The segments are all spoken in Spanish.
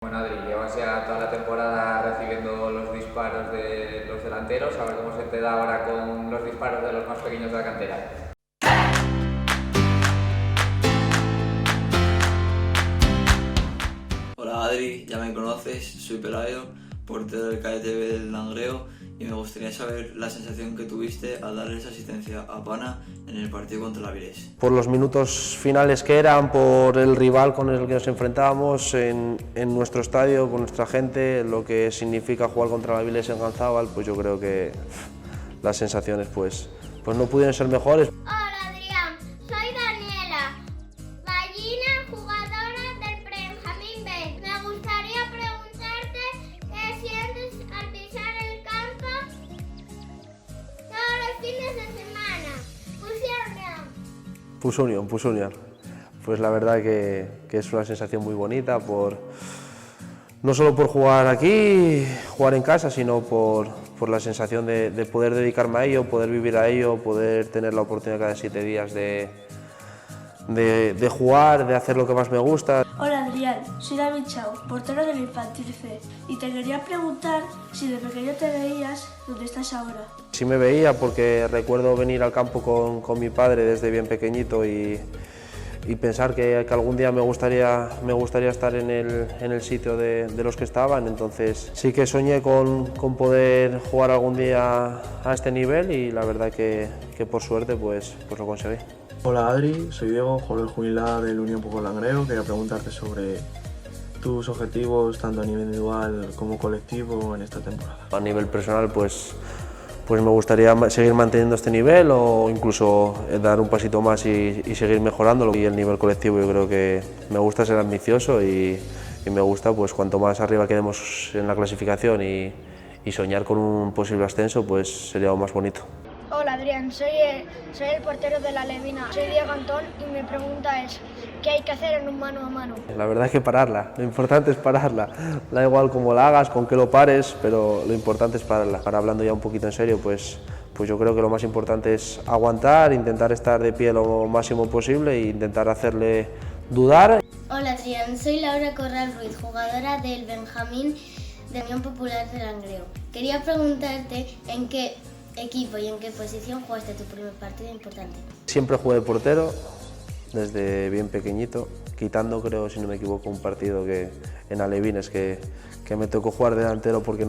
Bueno, Adri, llevas ya toda la temporada recibiendo los disparos de los delanteros, a ver cómo se te da ahora con los disparos de los más pequeños de la cantera. Hola Adri, ya me conoces, soy Pelayo, portero del KTB del Langreo, y me gustaría saber la sensación que tuviste al darle esa asistencia a Pana en el partido contra el Avilés. Por los minutos finales que eran, por el rival con el que nos enfrentábamos en nuestro estadio, con nuestra gente, lo que significa jugar contra el Avilés en Ganzábal, pues yo creo que las sensaciones pues no pudieron ser mejores. Hola Adrián, soy Daniela, gallina jugadora del Benjamín B. Me gustaría preguntarte qué sientes al pisar el campo todos los fines de semana. Pusunión. Pues la verdad que es una sensación muy bonita, no solo por jugar aquí, jugar en casa, sino por la sensación de poder dedicarme a ello, poder vivir a ello, poder tener la oportunidad cada 7 días de jugar, de hacer lo que más me gusta. Hola Adrián, soy David Chao, portero del Infantil C, y te quería preguntar si de pequeño te veías donde estás ahora. Sí me veía, porque recuerdo venir al campo con mi padre desde bien pequeñito y pensar que algún día me gustaría estar en el sitio de los que estaban. Entonces sí que soñé con poder jugar algún día a este nivel, y la verdad que por suerte pues lo conseguí. Hola Adri, soy Diego, jugador jubilado del Unión Popular Langreo. Quería preguntarte sobre tus objetivos tanto a nivel individual como colectivo en esta temporada. A nivel personal pues me gustaría seguir manteniendo este nivel, o incluso dar un pasito más y seguir mejorándolo. Y el nivel colectivo, yo creo que me gusta ser ambicioso y me gusta, pues cuanto más arriba quedemos en la clasificación y soñar con un posible ascenso, pues sería lo más bonito. Hola Adrián, soy el portero de la Levina, soy Diego Antón, y mi pregunta es, ¿qué hay que hacer en un mano a mano? La verdad es que pararla, lo importante es pararla. Da igual cómo la hagas, con qué lo pares, pero lo importante es pararla. Ahora, hablando ya un poquito en serio, pues yo creo que lo más importante es aguantar, intentar estar de pie lo máximo posible e intentar hacerle dudar. Hola Adrián, soy Laura Corral Ruiz, jugadora del Benjamín de Unión Popular de Langreo. Quería preguntarte en qué equipo y en qué posición jugaste tu primer partido importante. Siempre jugué de portero, desde bien pequeñito, quitando, creo, si no me equivoco, un partido en Alevines que me tocó jugar delantero porque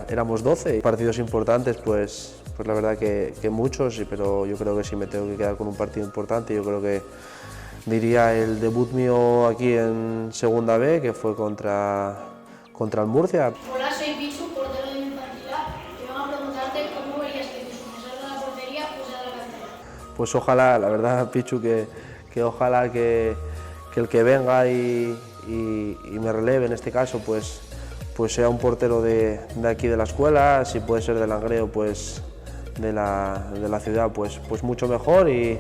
éramos 12. Partidos importantes, pues la verdad que muchos, pero yo creo que si me tengo que quedar con un partido importante, yo creo que diría el debut mío aquí en Segunda B, que fue contra el Murcia. Hola, soy Pichu, portero del Infantil A, y vengo a preguntarte cómo verías que tu sucesor de la portería fuera de la cantera. Pues ojalá, la verdad, Pichu, que ojalá que el que venga y me releve en este caso, pues sea un portero de aquí de la escuela. Si puede ser de Langreo, pues de la ciudad, pues mucho mejor, y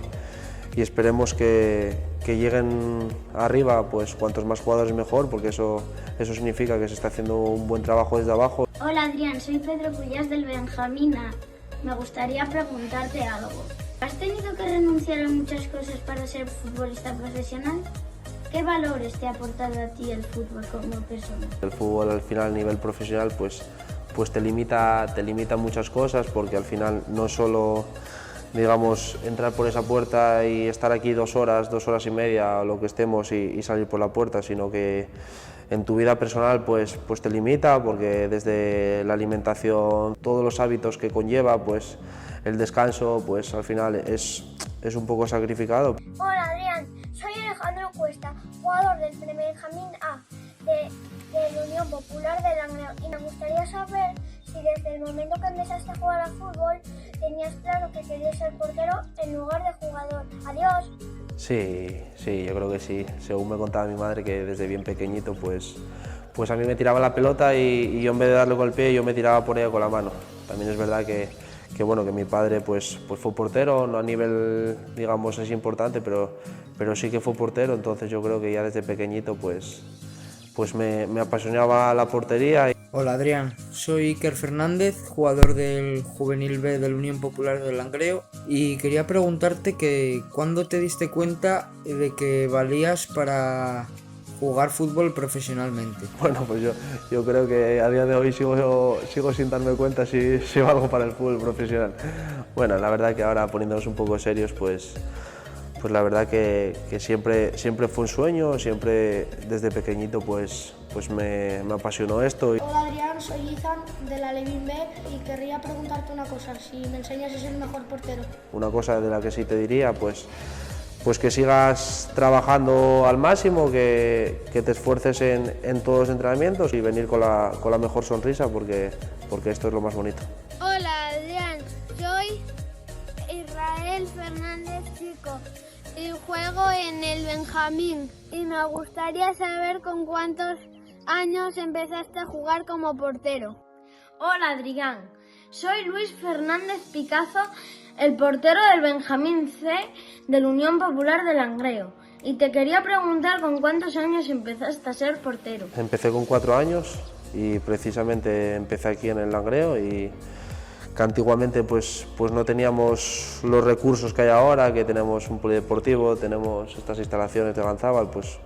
esperemos que lleguen arriba pues cuantos más jugadores mejor, porque eso significa que se está haciendo un buen trabajo desde abajo. Hola Adrián, soy Pedro Cuyás del Benjamín A. Me gustaría preguntarte algo. ¿Has tenido que renunciar a muchas cosas para ser futbolista profesional? ¿Qué valores te ha aportado a ti el fútbol como persona? El fútbol, al final, a nivel profesional, pues te limita muchas cosas, porque al final no solo, digamos, entrar por esa puerta y estar aquí 2 horas y media, o lo que estemos, y salir por la puerta, sino que en tu vida personal pues te limita, porque desde la alimentación, todos los hábitos que conlleva, pues el descanso, pues al final es un poco sacrificado. Hola Adrián, soy Alejandro Cuesta, jugador del Benjamín A de la Unión Popular de Langreo, y me gustaría saber si desde el momento que empezaste a jugar al fútbol tenías claro que querías ser portero en lugar de jugador. Adiós. Sí, yo creo que sí. Según me contaba mi madre, que desde bien pequeñito pues a mí me tiraba la pelota y yo, en vez de darle con el pie, yo me tiraba por ella con la mano. También es verdad que bueno, que mi padre pues fue portero, no a nivel, digamos, es importante, pero sí que fue portero. Entonces yo creo que ya desde pequeñito pues me apasionaba la portería. Hola Adrián, soy Iker Fernández, jugador del Juvenil B del Unión Popular del Langreo, y quería preguntarte que ¿cuándo te diste cuenta de que valías para jugar fútbol profesionalmente? Bueno, pues yo creo que a día de hoy sigo sin darme cuenta si valgo para el fútbol profesional. Bueno, la verdad que ahora poniéndonos un poco serios, pues la verdad que siempre fue un sueño, siempre desde pequeñito pues me apasionó esto. Hola Adrián, soy Izan de la Levin B y querría preguntarte una cosa, si me enseñas a ser el mejor portero. Una cosa de la que sí te diría, pues que sigas trabajando al máximo, que te esfuerces en todos los entrenamientos y venir con la mejor sonrisa porque esto es lo más bonito. Hola Adrián, soy Israel Fernández Chico y juego en el Benjamín y me gustaría saber con cuántos años empezaste a jugar como portero. Hola Adrián, soy Luis Fernández Picazo, el portero del Benjamín C de la Unión Popular de Langreo. Y te quería preguntar con cuántos años empezaste a ser portero. Empecé con 4 años y precisamente empecé aquí en el Langreo y que antiguamente pues no teníamos los recursos que hay ahora, que tenemos un polideportivo, tenemos estas instalaciones de Ganzábal, pues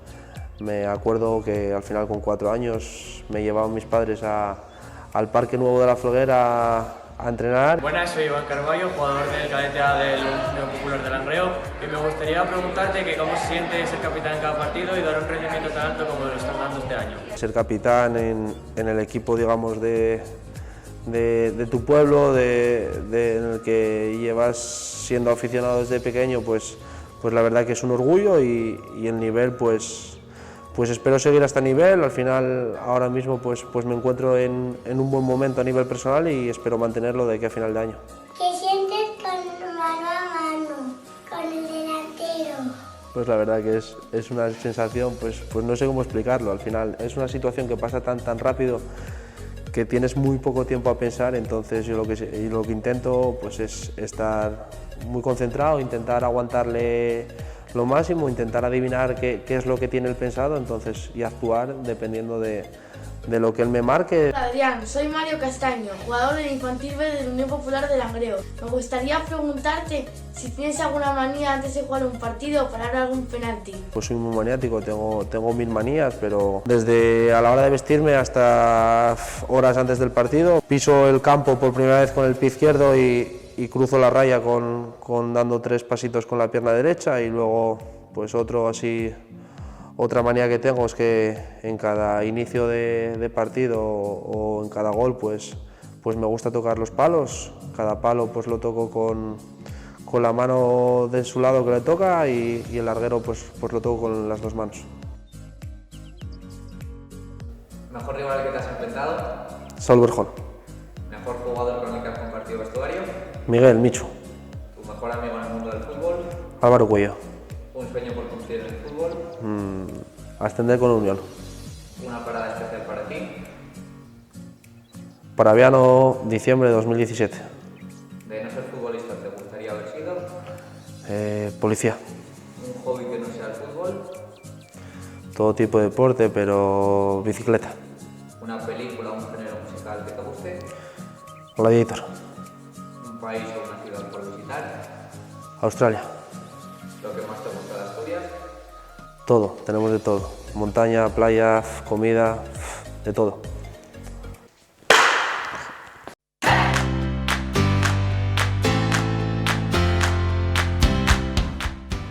me acuerdo que al final con 4 años me llevaban mis padres al Parque Nuevo de la Floguera a entrenar. Buenas, soy Iván Carballo, jugador del cadete A del Unión Popular de Langreo y me gustaría preguntarte que cómo se siente ser capitán en cada partido y dar un rendimiento tan alto como lo están dando este año. Ser capitán en el equipo, digamos, de tu pueblo, en el que llevas siendo aficionado desde pequeño, pues la verdad que es un orgullo y el nivel pues espero seguir a este nivel. Al final ahora mismo pues me encuentro en un buen momento a nivel personal y espero mantenerlo de aquí a final de año. ¿Qué sientes con mano a mano, con el delantero? Pues la verdad que es una sensación, pues no sé cómo explicarlo. Al final es una situación que pasa tan rápido que tienes muy poco tiempo a pensar, entonces yo lo que intento pues es estar muy concentrado, intentar aguantarle lo máximo, intentar adivinar qué es lo que tiene él pensado, entonces y actuar dependiendo de lo que él me marque. Hola Adrián, soy Mario Castaño, jugador del Infantil B de la Unión Popular de Langreo. Me gustaría preguntarte si tienes alguna manía antes de jugar un partido o parar algún penalti. Pues soy muy maniático, tengo 1000 manías, pero desde a la hora de vestirme hasta horas antes del partido, piso el campo por primera vez con el pie izquierdo y cruzo la raya dando 3 pasitos con la pierna derecha y luego pues otra manía que tengo es que en cada inicio de partido o en cada gol pues me gusta tocar los palos. Cada palo pues lo toco con la mano de su lado que le toca y el larguero pues lo toco con las 2 manos. ¿Mejor rival que te has enfrentado? Saúl Berjón. ¿Mejor jugador con el que has compartido vestuario? Miguel Michu. ¿Tu mejor amigo en el mundo del fútbol? Álvaro Cuello. ¿Un sueño por cumplir en el fútbol? Ascender con Unión. ¿Una parada especial para ti? Parabiano, diciembre de 2017. De no ser futbolista, ¿te gustaría haber sido? Policía. ¿Un hobby que no sea el fútbol? Todo tipo de deporte, pero bicicleta. ¿Una película o un género musical que te guste? Gladiator. ¿Un país o una ciudad por visitar? Australia. ¿Lo que más te gusta de Asturias? Todo, tenemos de todo. Montaña, playa, comida, de todo.